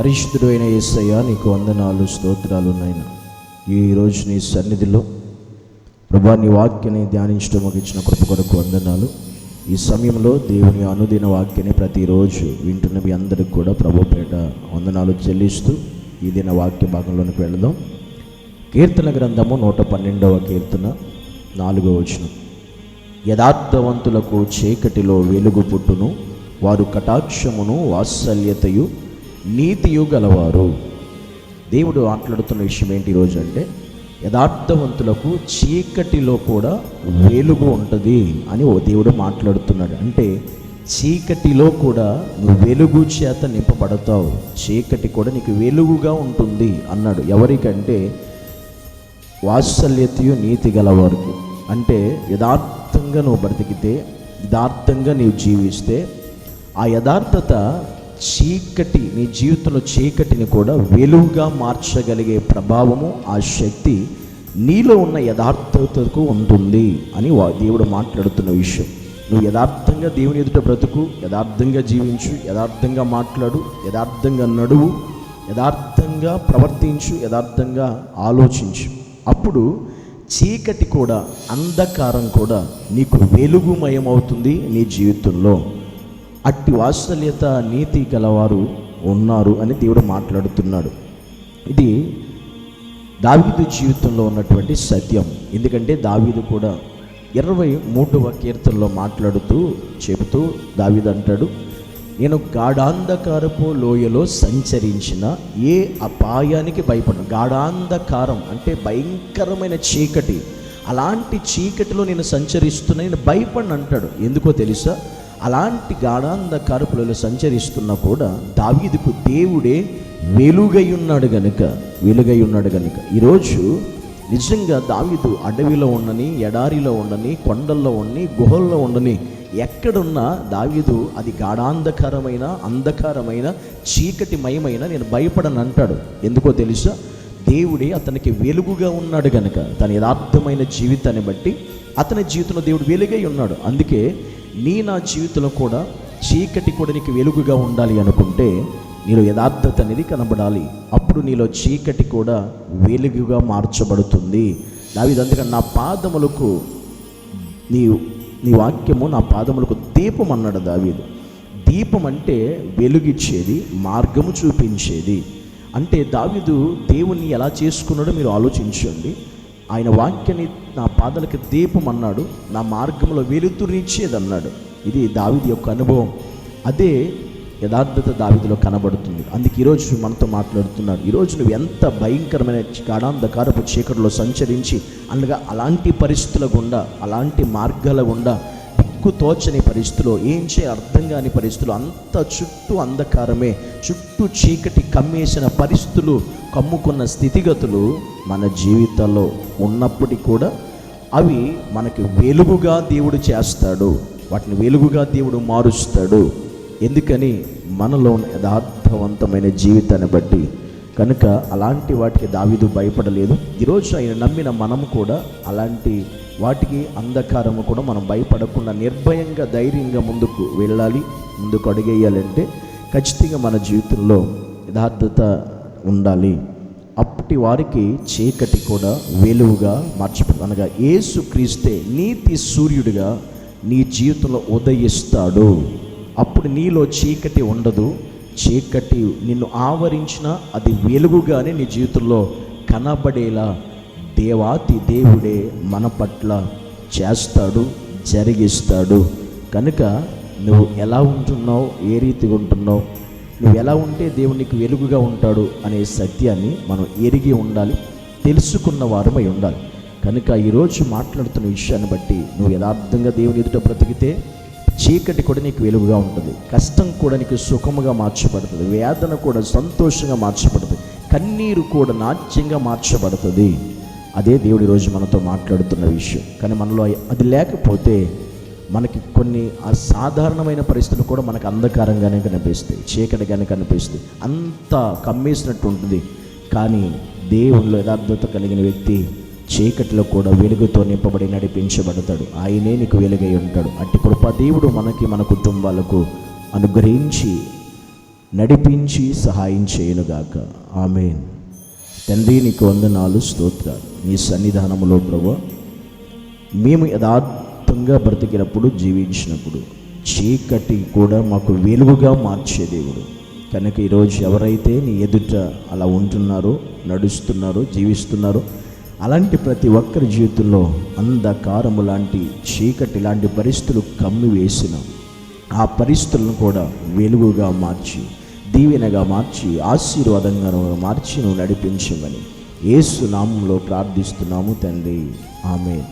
పరిశుద్ధుడు అయిన యేసయ్య, నీకు వందనాలు, స్తోత్రాలు నాయన. ఈరోజు నీ సన్నిధిలో ప్రభా నీ వాక్యాన్ని ధ్యానించడం మాకు ఇచ్చిన కృప కొరకు వందనాలు. ఈ సమయంలో దేవుని అనుదిన వాక్యాన్ని ప్రతిరోజు వింటున్న మీ అందరికి కూడా ప్రభు పేట వందనాలు చెల్లిస్తూ ఈ దిన వాక్య భాగంలోనికి వెళదాం. కీర్తన గ్రంథము 112వ కీర్తన 4వ వచనం. యథార్థవంతులకు చీకటిలో వెలుగు పుట్టును, వారు కటాక్షమును వాత్సల్యతయు నీతియు గలవారు. దేవుడు మాట్లాడుతున్న విషయం ఏంటి ఈరోజు అంటే, యథార్థవంతులకు చీకటిలో కూడా వెలుగు ఉంటుంది అని ఓ దేవుడు మాట్లాడుతున్నాడు. అంటే చీకటిలో కూడా నువ్వు వెలుగు చేత నింపబడతావు, చీకటి కూడా నీకు వెలుగుగా ఉంటుంది అన్నాడు. ఎవరికంటే వాత్సల్యతయు నీతి గలవారికి. అంటే యథార్థంగా నువ్వు బ్రతికితే, యథార్థంగా నీవు జీవిస్తే, ఆ యథార్థత చీకటి, నీ జీవితంలో చీకటిని కూడా వెలుగుగా మార్చగలిగే ప్రభావము, ఆ శక్తి నీలో ఉన్న యథార్థతకు ఉంటుంది అని దేవుడు మాట్లాడుతున్న విషయం. నువ్వు యథార్థంగా దేవుని ఎదుట బ్రతుకు, యథార్థంగా జీవించు, యథార్థంగా మాట్లాడు, యథార్థంగా నడువు, యథార్థంగా ప్రవర్తించు, యథార్థంగా ఆలోచించు. అప్పుడు చీకటి కూడా, అంధకారం కూడా నీకు వెలుగుమయమవుతుంది నీ జీవితంలో. అట్టి వాత్సల్యత నీతి గలవారు ఉన్నారు అని దేవుడు మాట్లాడుతున్నాడు. ఇది దావీదు జీవితంలో ఉన్నటువంటి సత్యం. ఎందుకంటే దావీదు కూడా 23వ కీర్తనలో మాట్లాడుతూ చెబుతూ దావీదు అంటాడు, నేను గాఢాంధకారపు లోయలో సంచరించిన ఏ అపాయానికి భయపడను. గాఢాంధకారం అంటే భయంకరమైన చీకటి, అలాంటి చీకటిలో నేను సంచరిస్తున్నా, నేను భయపడను అంటాడు. ఎందుకో తెలుసా? అలాంటి గాఢాంధకారపు లోయలో సంచరిస్తున్నా కూడా దావీదుకు దేవుడే వెలుగై ఉన్నాడు గనుక ఈరోజు నిజంగా దావీదు అడవిలో ఉండని, ఎడారిలో ఉండని, కొండల్లో ఉండని, గుహల్లో ఉండని, ఎక్కడున్నా దావీదు అది గాఢాంధకారమైన, అంధకారమైన, చీకటిమయమైన నేను భయపడను అంటాడు. ఎందుకో తెలుసా? దేవుడే అతనికి వెలుగుగా ఉన్నాడు గనుక. తన యథార్థమైన జీవితాన్ని బట్టి అతని జీవితంలో దేవుడు వెలుగై ఉన్నాడు. అందుకే నా జీవితంలో కూడా చీకటి కూడా నీకు వెలుగుగా ఉండాలి అనుకుంటే నీలో యథార్థత అనేది కనబడాలి. అప్పుడు నీలో చీకటి కూడా వెలుగుగా మార్చబడుతుంది. దావీదు అందుకని నా పాదములకు నీ వాక్యము నా పాదములకు దీపం అన్నాడు దావీదు. దీపం అంటే వెలుగిచ్చేది, మార్గము చూపించేది. అంటే దావీదు దేవుణ్ణి ఎలా చేసుకున్నాడో మీరు ఆలోచించండి. ఆయన వాక్యాన్ని నా పాదాలకు దీపం అన్నాడు, నా మార్గంలో వెలుతురిచ్చేది అన్నాడు. ఇది దావీదు యొక్క అనుభవం. అదే యథార్థత దావీదులో కనబడుతుంది. అందుకే ఈరోజు మనతో మాట్లాడుతున్నాడు. ఈరోజు నువ్వు ఎంత భయంకరమైన గాఢాంధకారపు చీకటిలో సంచరించి అనగా అలాంటి పరిస్థితుల గుండా, అలాంటి మార్గాల గుండా, దిక్కు తోచని పరిస్థితుల్లో, ఏం చేయాలి అర్థం కాని పరిస్థితులు, అంత చుట్టూ అంధకారమే, చుట్టూ చీకటి కమ్మేసిన పరిస్థితులు, కమ్ముకున్న స్థితిగతులు మన జీవితాల్లో ఉన్నప్పటికీ కూడా అవి మనకి వెలుగుగా దేవుడు చేస్తాడు, వాటిని వెలుగుగా దేవుడు మారుస్తాడు. ఎందుకని? మనలో ఉన్న యథార్థవంతమైన జీవితాన్ని బట్టి. కనుక అలాంటి వాటికి దావీదు భయపడలేదు. ఈరోజు ఆయన నమ్మిన మనము కూడా అలాంటి వాటికి, అంధకారము కూడా మనం భయపడకుండా నిర్భయంగా, ధైర్యంగా ముందుకు వెళ్ళాలి. ముందుకు అడుగేయాలంటే ఖచ్చితంగా మన జీవితంలో యథార్థత ఉండాలి. అప్పటి వారికి చీకటి కూడా వెలుగుగా మార్చబడుతుంది. అనగా యేసుక్రీస్తే నీతి సూర్యుడిగా నీ జీవితంలో ఉదయిస్తాడు. అప్పుడు నీలో చీకటి ఉండదు. చీకటి నిన్ను ఆవరించిన అది వెలుగుగానే నీ జీవితంలో కనబడేలా దేవాతి దేవుడే మన పట్ల చేస్తాడు, జరిగిస్తాడు. కనుక నువ్వు ఎలా ఉంటున్నావు, ఏ రీతిగా ఉంటున్నావు, నువ్వు ఎలా ఉంటే దేవుడు నీకు వెలుగుగా ఉంటాడు అనే సత్యాన్ని మనం ఎరిగి ఉండాలి, తెలుసుకున్న వారమై ఉండాలి. కనుక ఈరోజు మాట్లాడుతున్న విషయాన్ని బట్టి నువ్వు యథార్థంగా దేవుని ఎదుట బ్రతికితే చీకటి కూడా నీకు వెలుగుగా ఉంటుంది, కష్టం కూడా నీకు సుఖముగా మార్చబడుతుంది, వేదన కూడా సంతోషంగా మార్చబడుతుంది, కన్నీరు కూడా నాట్యంగా మార్చబడుతుంది. అదే దేవుడు ఈరోజు మనతో మాట్లాడుతున్న విషయం. కానీ మనలో అది లేకపోతే మనకి కొన్ని అసాధారణమైన పరిస్థితులు కూడా మనకు అంధకారంగానే కనిపిస్తాయి, చీకటిగానే కనిపిస్తాయి, అంత కమ్మేసినట్టు ఉంటుంది. కానీ దేవునిలో యథార్థత కలిగిన వ్యక్తి చీకటిలో కూడా వెలుగుతో నింపబడి నడిపించబడతాడు. ఆయనే నీకు వెలుగై ఉంటాడు. అట్టి కృప దేవుడు మనకి, మన కుటుంబాలకు అనుగ్రహించి నడిపించి సహాయం చేయనుగాక. ఆమేన్. తండ్రి, నీకు వందనాలు, స్తోత్రాలు. నీ సన్నిధానములో ప్రభువా మేము యథార్థంగా బ్రతికినప్పుడు, జీవించినప్పుడు చీకటి కూడా మాకు వెలుగుగా మార్చే దేవుడు కనుక ఈరోజు ఎవరైతే నీ ఎదుట అలా ఉంటున్నారో, నడుస్తున్నారో, జీవిస్తున్నారో అలాంటి ప్రతి ఒక్కరి జీవితంలో అంధకారము లాంటి, చీకటి లాంటి పరిస్థితులు కమ్మి వేసిన ఆ పరిస్థితులను కూడా వెలుగుగా మార్చి, దీవెనగా మార్చి, ఆశీర్వాదంగా మార్చి నువ్వు నడిపించమని యేసు నామములో ప్రార్థిస్తున్నాము తండ్రి. ఆమేన్.